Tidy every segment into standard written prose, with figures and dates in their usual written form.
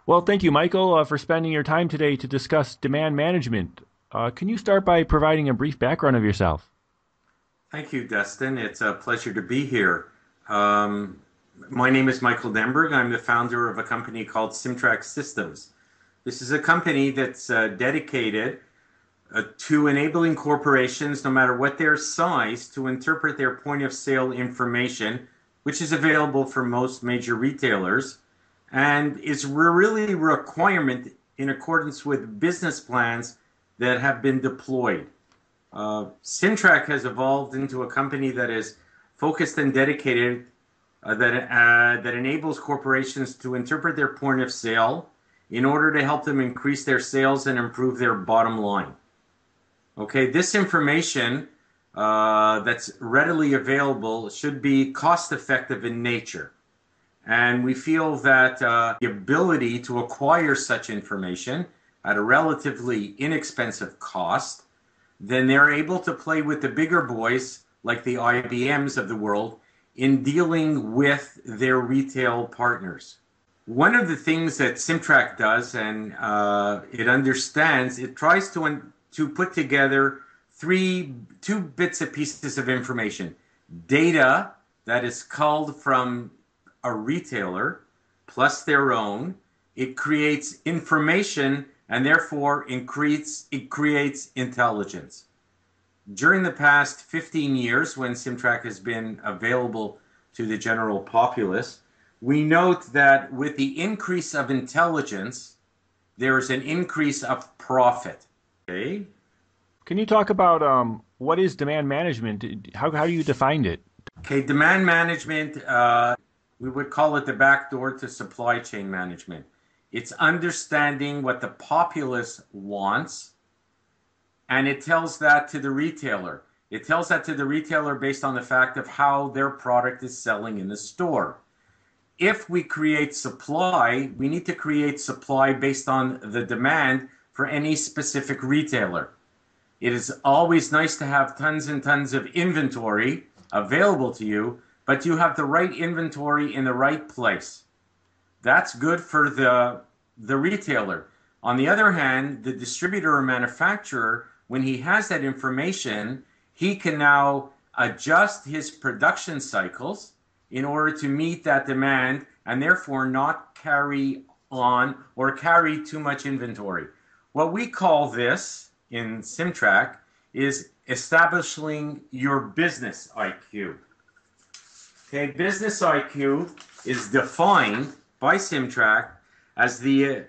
Well, thank you, Michael, for spending your time today to discuss demand management. Can you start by providing a brief background of yourself? Thank you, Dustin. It's a pleasure to be here. Um, my name is Michael Denberg. I'm the founder of a company called Simtrack Systems. This is a company that's dedicated to enabling corporations, no matter what their size, to interpret their point of sale information, which is available for most major retailers, and is really a requirement in accordance with business plans that have been deployed. Simtrack has evolved into a company that is focused and dedicated that enables corporations to interpret their point of sale in order to help them increase their sales and improve their bottom line. Okay, this information that's readily available should be cost effective in nature. And we feel that the ability to acquire such information at a relatively inexpensive cost, then they're able to play with the bigger boys like the IBMs of the world in dealing with their retail partners. One of the things that Simtrack does, and it understands, it tries to put together two bits of pieces of information. Data that is culled from a retailer plus their own. It creates information and therefore it creates intelligence. During the past 15 years, when Simtrack has been available to the general populace, we note that with the increase of intelligence, there is an increase of profit. Okay? Can you talk about what is demand management? How do you define it? Okay, demand management, we would call it the back door to supply chain management. It's understanding what the populace wants, and it tells that to the retailer. It tells that to the retailer based on the fact of how their product is selling in the store. If we create supply, we need to create supply based on the demand for any specific retailer. It is always nice to have tons and tons of inventory available to you, but you have the right inventory in the right place. That's good for the retailer. On the other hand, the distributor or manufacturer, when he has that information, he can now adjust his production cycles in order to meet that demand and therefore not carry on or carry too much inventory. What we call this in Simtrack is establishing your business IQ. Okay, business IQ is defined by Simtrack as the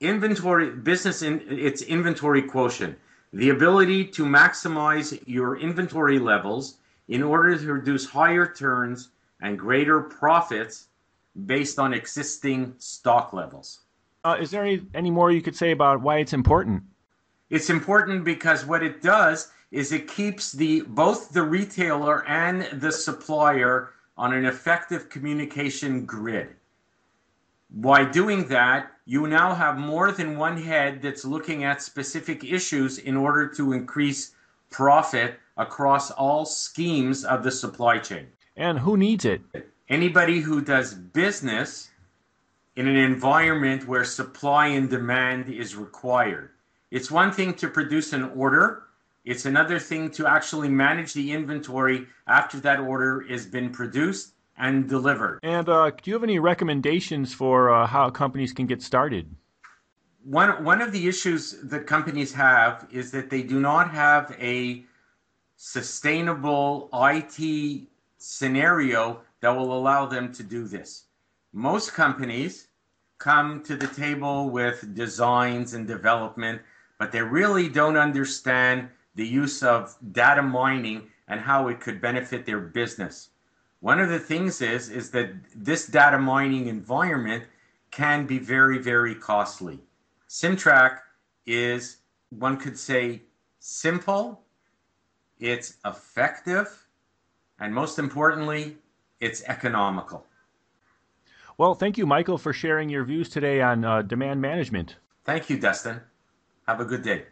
its inventory quotient, the ability to maximize your inventory levels in order to produce higher turns and greater profits based on existing stock levels. Is there any more you could say about why it's important? It's important because what it does is it keeps both the retailer and the supplier on an effective communication grid. By doing that, you now have more than one head that's looking at specific issues in order to increase profit across all schemes of the supply chain. And who needs it? Anybody who does business in an environment where supply and demand is required. It's one thing to produce an order. It's another thing to actually manage the inventory after that order has been produced and delivered. And do you have any recommendations for how companies can get started? One of the issues that companies have is that they do not have a sustainable IT scenario that will allow them to do this. Most companies come to the table with designs and development, but they really don't understand the use of data mining and how it could benefit their business. One of the things is that this data mining environment can be very, very costly. Simtrack is, one could say, simple, it's effective, and most importantly, it's economical. Well, thank you, Michael, for sharing your views today on demand management. Thank you, Dustin. Have a good day.